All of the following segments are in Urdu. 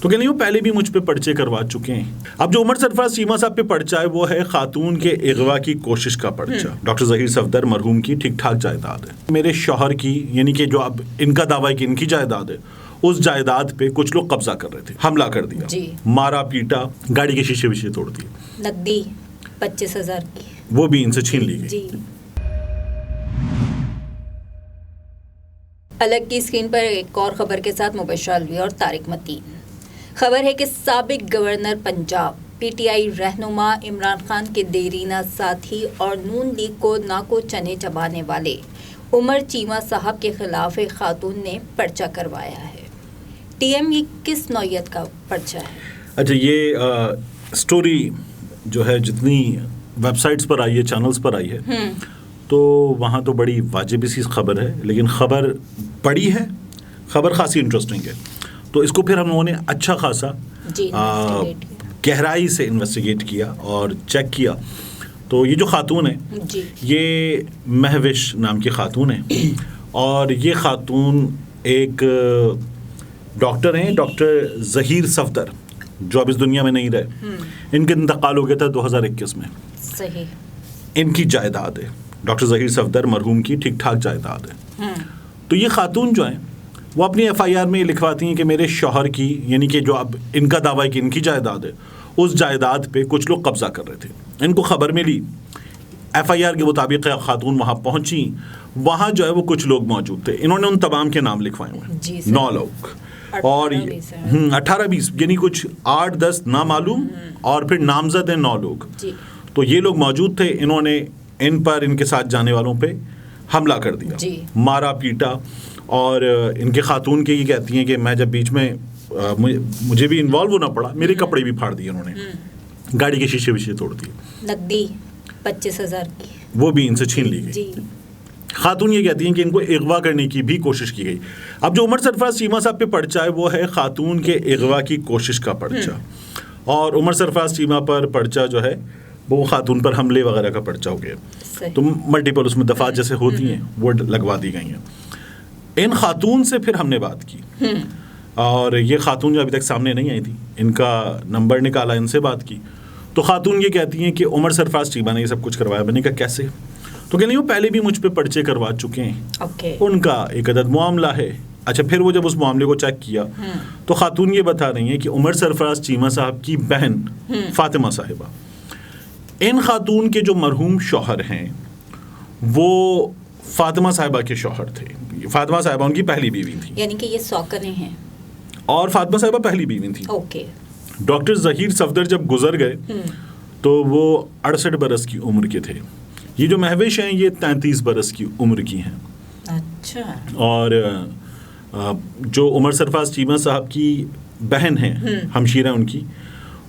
تو کہ نہیں وہ پہلے بھی مجھ پہ پرچے کروا چکے ہیں. اب جو عمر سرفراز چیمہ صاحب پہ پرچہ ہے وہ ہے خاتون کے اغوا کی کوشش کا پرچہ. ڈاکٹر ظہیر صفدر مرحوم کی ٹھیک ٹھاک جائیداد ہے. میرے شوہر کی یعنی کہ جو اب ان کا دعویٰ ہے کہ ان کی جائیداد ہے, اس جائیداد پہ کچھ لوگ قبضہ کر رہے تھے, حملہ کر دیا, مارا پیٹا, گاڑی کے شیشے وشے توڑ دیے, نقدی 25,000 کی وہ بھی ان سے چھین لی گئی. الگ کی اسکرین پر ایک اور خبر کے ساتھ مبشرہ الوی اور طارق متین. خبر ہے کہ سابق governor Punjab P T I رہنما عمران خان کے دیرینہ ساتھی اور نون لیگ کو ناکو چنے چبانے والے عمر چیمہ صاحب کے خلاف ایک خاتون نے پرچہ کروایا ہے. ٹی ایم یہ کس نوعیت کا پرچہ ہے؟ اچھا, یہ سٹوری جو ہے جتنی ویب سائٹس پر آئی ہے, چینلز پر آئی ہے, تو وہاں تو بڑی واجب سی خبر ہے, لیکن خبر بڑی ہے, خبر خاصی انٹرسٹنگ ہے. تو اس کو پھر ہم لوگوں نے اچھا خاصا گہرائی سے انویسٹیگیٹ کیا اور چیک کیا. تو یہ جو خاتون ہے یہ مہوش نام کی خاتون ہے, اور یہ خاتون ایک ڈاکٹر ہیں, ڈاکٹر ظہیر صفدر, جو اب اس دنیا میں نہیں رہے. ان کا انتقال ہو گیا تھا 2021 میں. صحیح. ان کی جائیداد ہے ڈاکٹر ظہیر صفدر مرحوم کی ٹھیک ٹھاک جائیداد ہے. تو یہ خاتون جو ہیں وہ اپنی ایف آئی آر میں یہ لکھواتی ہیں کہ میرے شوہر کی یعنی کہ جو اب ان کا دعویٰ ہے کہ ان کی جائیداد ہے, اس جائیداد پہ کچھ لوگ قبضہ کر رہے تھے. ان کو خبر ملی, ایف آئی آر کے مطابق خاتون وہاں پہنچی, وہاں جو ہے وہ کچھ لوگ موجود تھے. انہوں نے ان تمام کے نام لکھوائے ہوئے ہیں, 9 لوگ اور 18-20 یعنی کچھ 8-10 نامعلوم اور پھر نامزد ہیں 9 لوگ. تو یہ لوگ موجود تھے. انہوں نے ان پر ان کے ساتھ جانے والوں پہ حملہ کر دیا, مارا پیٹا, اور ان کے خاتون کے یہ کہتی ہیں کہ میں جب بیچ میں مجھے بھی انوالو ہونا پڑا, میرے کپڑے بھی پھاڑ دیے انہوں نے, گاڑی کے شیشے وشے توڑ دیے, نقدی 25,000 کی وہ بھی ان سے چھین لی گئی. خاتون یہ کہتی ہیں کہ ان کو اغوا کرنے کی بھی کوشش کی گئی. اب جو عمر سرفراز چیمہ صاحب پہ پرچہ ہے وہ ہے خاتون کے اغوا کی کوشش کا پرچہ, اور عمر سرفراز چیمہ پر پرچہ جو ہے وہ خاتون پر حملے وغیرہ کا پرچہ ہو گیا. تو ملٹیپل اس میں دفعات جیسے ہوتی ہیں وہ لگوا دی گئی ہیں. ان خاتون سے پھر ہم نے بات کی, اور یہ خاتون جو ابھی تک سامنے نہیں آئی تھی, ان کا نمبر نکالا, ان سے بات کی. تو خاتون یہ کہتی ہیں کہ عمر سرفراز چیمہ نے یہ سب کچھ کروایا. میں نے کہا کیسے؟ تو کہ نہیں وہ پہلے بھی مجھ پہ پرچے کروا چکے ہیں, ان کا ایک عدد معاملہ ہے. اچھا, پھر وہ جب اس معاملے کو چیک کیا تو خاتون یہ بتا رہی ہیں کہ عمر سرفراز چیمہ صاحب کی بہن فاطمہ صاحبہ, ان خاتون کے جو مرحوم شوہر ہیں وہ فاطمہ صاحبہ کے شوہر تھے. فاطمہ صاحبہ ان کی پہلی بیوی تھی, یعنی کہ یہ سوکنے ہیں, اور فاطمہ صاحبہ پہلی بیوی تھی. اوکے. ڈاکٹر ظہیر صفدر جب گزر گئے تو وہ 68 برس کی عمر کے تھے. یہ جو مہوش ہیں یہ 33 برس کی عمر کی ہیں. اچھا. اور جو عمر سرفراز چیمہ صاحب کی بہن ہیں, ہمشیرہ ان کی,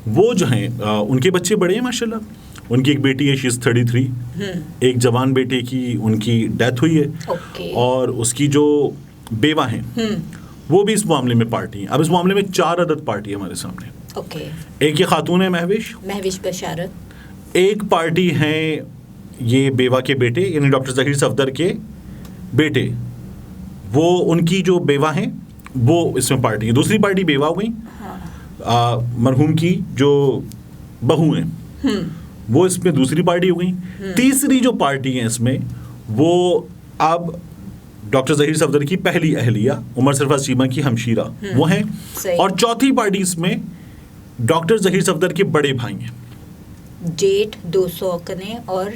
وہ جو ہیں ان کے بچے بڑے ہیں ماشاءاللہ. ان کی ایک بیٹی ہے, شی از 33. ایک جوان بیٹے کی ان کی ڈیتھ ہوئی ہے, اور اس کی جو بیوہ ہیں وہ بھی اس معاملے میں پارٹی ہیں. اب اس معاملے میں 4 عدد پارٹی ہمارے سامنے. ایک یہ خاتون ہے مہوش بشارت, ایک پارٹی ہیں یہ بیوہ کے بیٹے یعنی ڈاکٹر ظہیر صفدر کے بیٹے, وہ ان کی جو بیوہ ہیں وہ اس میں پارٹی ہیں. دوسری پارٹی بیوہ ہو گئی, مرحوم کی جو بہو ہیں وہ اس میں دوسری پارٹی ہو گئی. تیسری جو پارٹی ہے اس میں وہ اب ڈاکٹر ظہیر صفدر کی پہلی اہلیہ عمر سرفراز چیمہ کی ہمشیرہ وہ ہیں, اور چوتھی پارٹی اس میں ڈاکٹر ظہیر صفدر کے بڑے بھائی ہیں, جیٹھ 200 کنے. اور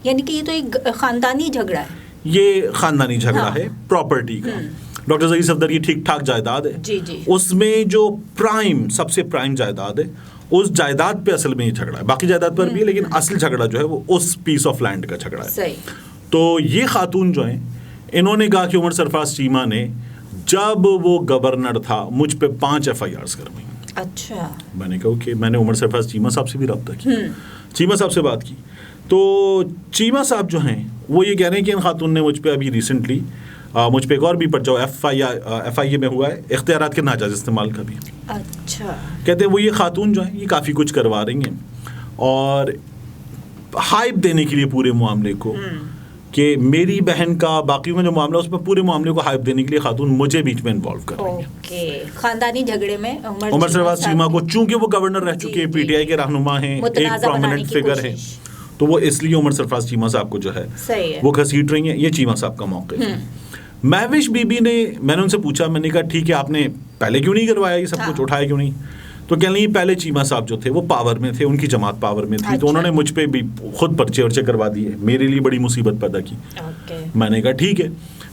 یعنی کہ یہ تو ایک خاندانی جھگڑا ہے. یہ خاندانی جھگڑا ہے پراپرٹی کا. ڈاکٹر ظہیر صفدر کی ٹھیک ٹھاک جائیداد ہے, اس میں جو پرائم سب سے پرائم جائیداد ہے اس جائیداد پہ اصل میں یہ جھگڑا ہے. باقی جائیداد پر بھی ہے لیکن اصل جھگڑا جو ہے وہ اس پیس آف لینڈ کا جھگڑا ہے. تو یہ خاتون جو ہیں انہوں نے کہا کہ عمر سرفراز چیمہ نے جب وہ گورنر تھا مجھ پہ 5 FIRs کروائیں. اچھا. میں نے کہا کہ میں نے عمر سرفراز چیمہ صاحب سے بھی رابطہ کیا, چیمہ صاحب سے بات کی. تو چیمہ صاحب جو ہیں وہ یہ کہہ رہے ہیں کہ ان خاتون نے مجھ پہ ابھی ریسنٹلی مجھ پہ ایک اور بھی پرچہ FIA میں ہوا ہے اختیارات کے ناجائز استعمال کا بھی. اچھا. کہتے ہیں وہ یہ خاتون جو ہیں یہ کافی کچھ کروا رہی ہیں, اور ہائپ دینے کے لیے پورے معاملے کو کہ میری بہن کا باقیوں کا جو معاملہ اس میں پورے معاملے کو ہائپ دینے کے لیے خاتون مجھے بیچ میں انوالو کر رہی ہیں. خاندانی جھگڑے میں عمر سرفراز چیمہ کو چونکہ وہ گورنر رہ چکے ہیں, پی ٹی آئی کے رہنما ہیں, ایک پرومیننٹ فگر ہیں, تو وہ اس لیے عمر سرفراز چیمہ صاحب کو جو ہے وہ گھسیٹ رہی ہیں. یہ چیمہ صاحب کا موقف ہے. مہوش بی بی نے, میں نے ان سے پوچھا, میں نے کہا ٹھیک ہے آپ نے پہلے کیوں نہیں کروایا یہ سب کچھ, اٹھایا کیوں نہیں؟ تو کہنے لگی پہلے چیمہ صاحب جو تھے وہ پاور میں تھے, ان کی جماعت پاور میں تھی, تو انہوں نے مجھ پہ بھی خود پرچے ورچے کروا دیے, میرے لیے بڑی مصیبت پیدا کی. میں نے کہا ٹھیک ہے,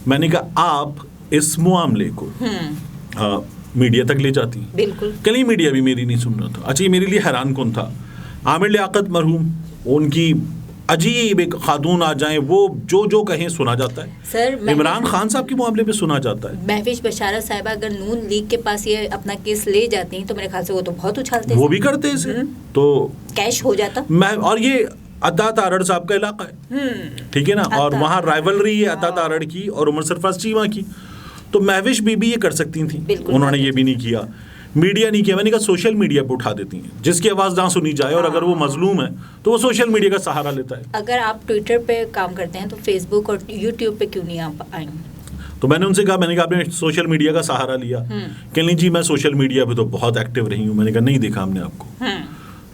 میں نے کہا آپ اس معاملے کو میڈیا تک لے جاتی ہیں. بالکل. کہیں میڈیا بھی میری نہیں سن رہا تھا. اچھا یہ میرے لیے حیران کن تھا, عامر لیاقت مرحوم, ان کی عجیب ایک خاتون آ جائیں, وہ جو کہیں سنا جاتا ہے. سر عمران خان صاحب کے معاملے میں سنا جاتا ہے. مہوش بشارہ صاحبہ اگر نون لیگ کے پاس یہ اپنا کیس لے جاتی ہیں تو میرے خیال سے وہ تو بہت اچھالتے ہیں, وہ بھی کرتے اسے, تو کیش ہو جاتا. اور یہ عطا تارڑ صاحب کا علاقہ ہے, ٹھیک ہے نا, اور وہاں رائیولری ہے عطا تارڑ کی اور عمر سرفراز چیمہ کی, تو مہوش بی بی یہ کر سکتی تھیں, انہوں نے یہ بھی نہیں کیا, میڈیا نہیں کیا. میں نے کہا سوشل میڈیا پہ اٹھا دیتی ہیں, جس کی آواز نہ سنی جائے, اور اگر وہ مظلوم ہے تو وہ سوشل میڈیا کا سہارا لیتا ہے. اگر آپ ٹویٹر پہ کام کرتے ہیں تو فیس بک اور یوٹیوب پہ کیوں نہیں آپ آئیں؟ تو میں نے ان سے کہا, میں نے کہا آپ نے سوشل میڈیا کا سہارا لیا؟ کہ نہیں جی میں سوشل میڈیا پہ تو بہت ایکٹیو رہی ہوں. میں نے کہا نہیں دیکھا ہم نے آپ کو.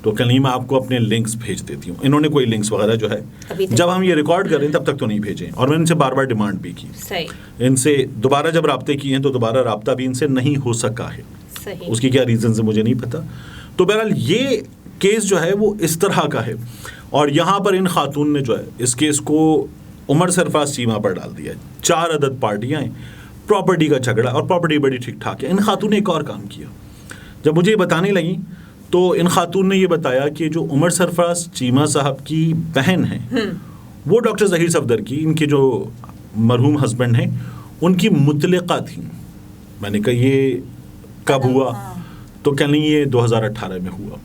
تو کہ نہیں میں آپ کو اپنے لنکس بھیج دیتی ہوں. انہوں نے کوئی لنکس وغیرہ جو ہے جب ہم یہ ریکارڈ کر رہے ہیں تب تک تو نہیں بھیجیں, اور میں ان سے بار بار ڈیمانڈ بھی کی. ان سے دوبارہ جب رابطے کیے ہیں تو دوبارہ رابطہ بھی ان سے نہیں ہو سکا ہے. اس کی کیا ریزنز ہیں مجھے نہیں پتا. تو بہرحال یہ کیس جو ہے وہ اس طرح کا ہے, اور یہاں پر ان خاتون نے جو ہے اس کیس کو عمر سرفراز چیمہ پر ڈال دیا. 4 عدد پارٹیاں ہیں, پراپرٹی کا جھگڑا, اور پراپرٹی بڑی ٹھیک ٹھاک ہے. ان خاتون نے ایک اور کام کیا. جب مجھے یہ بتانے لگیں تو ان خاتون نے یہ بتایا کہ جو عمر سرفراز چیمہ صاحب کی بہن ہیں وہ ڈاکٹر ظہیر صفدر کی, ان کے جو مرحوم ہسبینڈ ہیں, ان کی مطلقہ تھیں. میں نے کہا یہ کب ہوا؟ تو کہنے لگی یہ 2018 میں ہوا.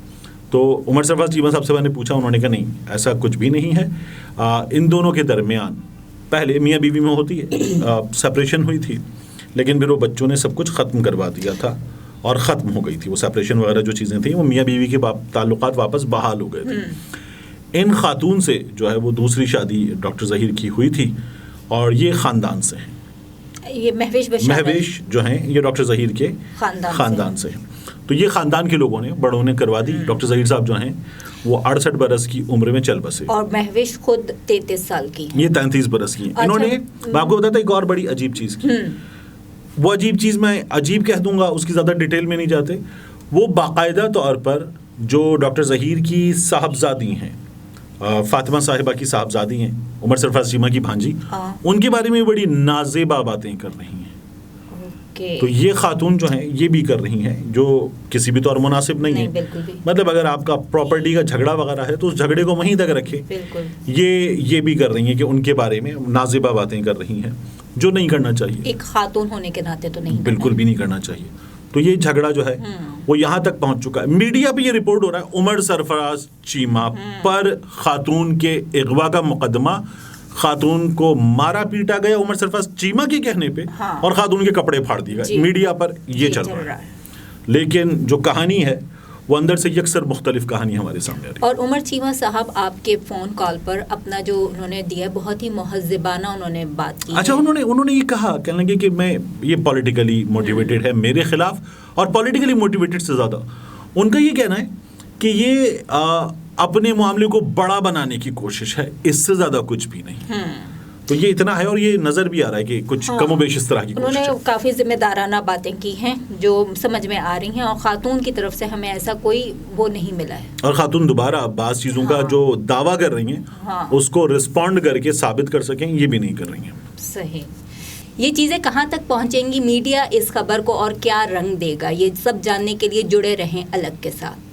تو عمر سرفراز چیمہ صاحب سے میں نے پوچھا, انہوں نے کہا نہیں ایسا کچھ بھی نہیں ہے. ان دونوں کے درمیان پہلے میاں بیوی میں ہوتی ہے, سپریشن ہوئی تھی, لیکن پھر وہ بچوں نے سب کچھ ختم کروا دیا تھا اور ختم ہو گئی تھی وہ سپریشن وغیرہ جو چیزیں تھیں, وہ میاں بیوی کے تعلقات واپس بحال ہو گئے تھے. ان خاتون سے جو ہے وہ دوسری شادی ڈاکٹر ظہیر کی ہوئی تھی, اور یہ خاندان سے ہیں. یہ مہوش جو ہیں یہ ڈاکٹر ظہیر کے خاندان سے ہیں. تو یہ خاندان کے لوگوں نے بڑوں نے کروا دی. ڈاکٹر ظہیر صاحب جو ہیں وہ 68 برس کی عمر میں چل بسے, اور مہوش خود 33 سال کی, یہ 33 برس کی. انہوں نے, میں آپ کو بتاتا ایک اور بڑی عجیب چیز کی. وہ عجیب چیز میں عجیب کہہ دوں گا, اس کی زیادہ ڈیٹیل میں نہیں جاتے. وہ باقاعدہ طور پر جو ڈاکٹر ظہیر کی صاحبزادی ہیں, فاطمہ صاحبہ کی صاحبزادی ہیں, عمر سرفراز چیمہ کی بھانجی, ان کے بارے میں بڑی نازیبا باتیں کر رہی ہیں. تو یہ خاتون جو ہیں یہ بھی کر رہی ہیں, جو کسی بھی طور مناسب نہیں ہے. مطلب اگر آپ کا پراپرٹی کا جھگڑا وغیرہ ہے تو اس جھگڑے کو وہیں تک رکھے. یہ بھی کر رہی ہیں کہ ان کے بارے میں نازیبا باتیں کر رہی ہیں, جو نہیں کرنا چاہیے. ایک خاتون ہونے کے ناطے تو نہیں, بالکل بھی نہیں کرنا چاہیے. تو یہ جھگڑا جو ہے وہ یہاں تک پہنچ چکا ہے. میڈیا پہ یہ رپورٹ ہو رہا ہے عمر سرفراز چیمہ پر خاتون کے اغوا کا مقدمہ, خاتون کو مارا پیٹا گیا عمر سرفراز چیمہ کے کہنے پہ, اور خاتون کے کپڑے پھاڑ دیے گئے. میڈیا پر یہ چل رہا ہے, لیکن جو کہانی ہے وہ اندر سے یکسر مختلف کہانی ہمارے سامنے آ رہی ہے. اور عمر چیمہ صاحب آپ کے فون کال پر اپنا جو انہوں نے دیا بہت ہی مہذبانہ انہوں نے بات کی. اچھا انہوں نے یہ کہا, کہنے لگے کہ میں یہ پولیٹیکلی موٹیویٹڈ ہے میرے خلاف, اور پولیٹیکلی موٹیویٹڈ سے زیادہ ان کا یہ کہنا ہے کہ یہ اپنے معاملے کو بڑا بنانے کی کوشش ہے, اس سے زیادہ کچھ بھی نہیں. تو یہ اتنا ہے, اور یہ نظر بھی آ رہا ہے کہ کچھ کم و بیش اس طرح کی کوشش ہے. انہوں نے کافی ذمہ دارانہ باتیں کی ہیں جو سمجھ میں آ رہی ہیں, اور خاتون کی طرف سے ہمیں ایسا کوئی وہ نہیں ملا ہے. اور خاتون دوبارہ بعض چیزوں کا جو دعویٰ کر رہی ہیں اس کو رسپونڈ کر کے ثابت کر سکیں, یہ بھی نہیں کر رہی ہیں. صحیح. یہ چیزیں کہاں تک پہنچیں گی, میڈیا اس خبر کو اور کیا رنگ دے گا, یہ سب جاننے کے لیے جڑے رہیں الگ کے ساتھ.